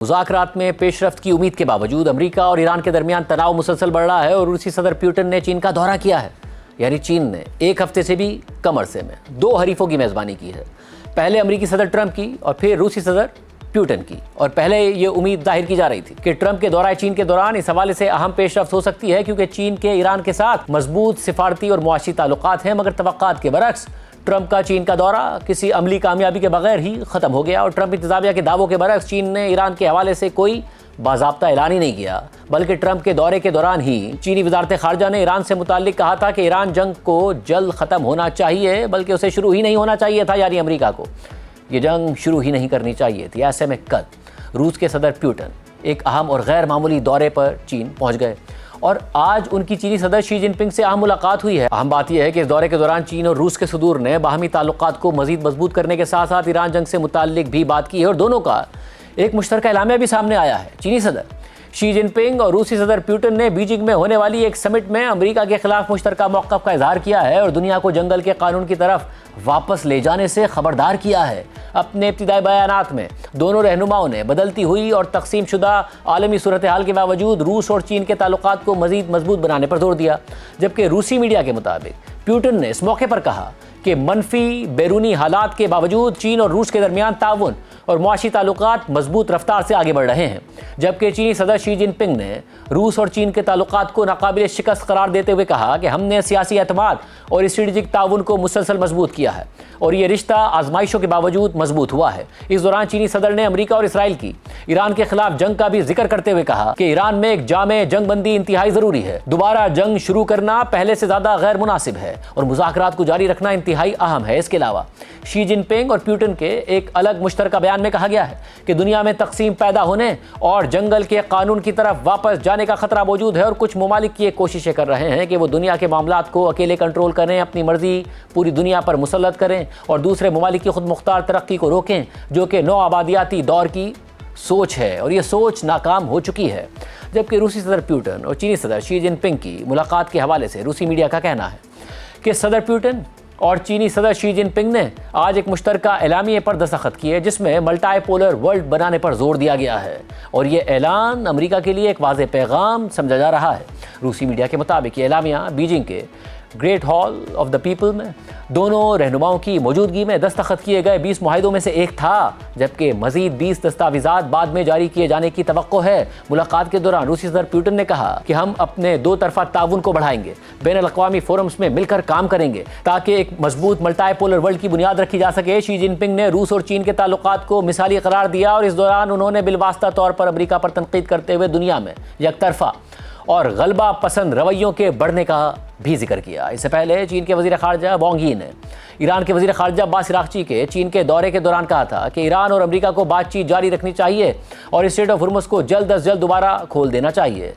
مذاکرات میں پیش رفت کی امید کے باوجود امریکہ اور ایران کے درمیان تناؤ مسلسل بڑھ رہا ہے اور روسی صدر پیوٹن نے چین کا دورہ کیا ہے. یعنی چین نے ایک ہفتے سے بھی کم عرصے میں 2 حریفوں کی میزبانی کی ہے. پہلے امریکی صدر ٹرمپ کی اور پھر روسی صدر پیوٹن کی. اور پہلے یہ امید ظاہر کی جا رہی تھی کہ ٹرمپ کے دورہ چین کے دوران اس حوالے سے اہم پیش رفت ہو سکتی ہے کیونکہ چین کے ایران کے ساتھ مضبوط سفارتی اور معاشی تعلقات ہیں. مگر توقعات کے برعکس ٹرمپ کا چین کا دورہ کسی عملی کامیابی کے بغیر ہی ختم ہو گیا اور ٹرمپ انتظامیہ کے دعووں کے برعکس چین نے ایران کے حوالے سے کوئی باضابطہ اعلان ہی نہیں کیا. بلکہ ٹرمپ کے دورے کے دوران ہی چینی وزارت خارجہ نے ایران سے متعلق کہا تھا کہ ایران جنگ کو جلد ختم ہونا چاہیے بلکہ اسے شروع ہی نہیں ہونا چاہیے تھا. یعنی امریکہ کو یہ جنگ شروع ہی نہیں کرنی چاہیے تھی. ایسے میں کل روس کے صدر پیوٹن ایک اہم اور غیر معمولی دورے پر چین پہنچ گئے اور آج ان کی چینی صدر شی جن پنگ سے اہم ملاقات ہوئی ہے. اہم بات یہ ہے کہ اس دورے کے دوران چین اور روس کے صدور نے باہمی تعلقات کو مزید مضبوط کرنے کے ساتھ ساتھ ایران جنگ سے متعلق بھی بات کی ہے اور دونوں کا ایک مشترکہ اعلامیہ بھی سامنے آیا ہے. چینی صدر شی جن پنگ اور روسی صدر پیوٹن نے بیجنگ میں ہونے والی ایک سمٹ میں امریکہ کے خلاف مشترکہ موقف کا اظہار کیا ہے اور دنیا کو جنگل کے قانون کی طرف واپس لے جانے سے خبردار کیا ہے. اپنے ابتدائی بیانات میں دونوں رہنماؤں نے بدلتی ہوئی اور تقسیم شدہ عالمی صورتحال کے باوجود روس اور چین کے تعلقات کو مزید مضبوط بنانے پر زور دیا. جبکہ روسی میڈیا کے مطابق پیوٹن نے اس موقع پر کہا کہ منفی بیرونی حالات کے باوجود چین اور روس کے درمیان تعاون اور معاشی تعلقات مضبوط رفتار سے آگے بڑھ رہے ہیں. جبکہ چینی صدر شی جن پنگ نے روس اور چین کے تعلقات کو ناقابل شکست قرار دیتے ہوئے کہا کہ ہم نے سیاسی اعتماد اور اسٹریٹجک تعاون کو مسلسل مضبوط کیا ہے اور یہ رشتہ آزمائشوں کے باوجود مضبوط ہوا ہے. اس دوران چینی صدر نے امریکہ اور اسرائیل کی ایران کے خلاف جنگ کا بھی ذکر کرتے ہوئے کہا کہ ایران میں ایک جامع جنگ بندی انتہائی ضروری ہے. دوبارہ جنگ شروع کرنا پہلے سے زیادہ غیر مناسب ہے اور مذاکرات کو جاری رکھنا انتہائی اہم ہے. اس کے علاوہ شی جن پنگ اور پیوٹن کے ایک الگ مشترکہ بیان میں کہا گیا ہے کہ دنیا میں تقسیم پیدا ہونے اور جنگل کے قانون کی طرف واپس جانے کا خطرہ موجود ہے اور کچھ ممالک یہ کوششیں کر رہے ہیں کہ وہ دنیا کے معاملات کو اکیلے کنٹرول کریں, اپنی مرضی پوری دنیا پر مسلط کریں اور دوسرے ممالک کی خود مختار ترقی کو روکیں, جو کہ نو آبادیاتی دور کی سوچ ہے اور یہ سوچ ناکام ہو چکی ہے. جبکہ روسی صدر پیوٹن اور چینی صدر شی جن پنگ کی ملاقات کے حوالے سے روسی میڈیا کا کہنا ہے کہ صدر پیوٹن اور چینی صدر شی جن پنگ نے آج ایک مشترکہ اعلامیے پر دستخط کیے جس میں ملٹائی پولر ورلڈ بنانے پر زور دیا گیا ہے اور یہ اعلان امریکہ کے لیے ایک واضح پیغام سمجھا جا رہا ہے. روسی میڈیا کے مطابق یہ اعلامیہ بیجنگ کے great hall of the people میں دونوں رہنماؤں کی موجودگی میں دستخط کیے گئے 20 معاہدوں میں سے ایک تھا, جبکہ مزید 20 دستاویزات بعد میں جاری کیے جانے کی توقع ہے. ملاقات کے دوران روسی صدر پیوٹن نے کہا کہ ہم اپنے 2 طرفہ تعاون کو بڑھائیں گے, بین الاقوامی فورمز میں مل کر کام کریں گے تاکہ ایک مضبوط ملٹائی پولر ورلڈ کی بنیاد رکھی جا سکے. شی جن پنگ نے روس اور چین کے تعلقات کو مثالی قرار دیا اور اس دوران انہوں نے بالواسطہ طور پر امریکہ پر تنقید کرتے ہوئے دنیا میں یک طرفہ اور غلبہ پسند رویوں کے بڑھنے کا بھی ذکر کیا. اس سے پہلے چین کے وزیر خارجہ وانگ یی نے ایران کے وزیر خارجہ عباس عراقچی کے چین کے دورے کے دوران کہا تھا کہ ایران اور امریکہ کو بات چیت جاری رکھنی چاہیے اور اسٹریٹ آف ہرمز کو جلد از جلد دوبارہ کھول دینا چاہیے.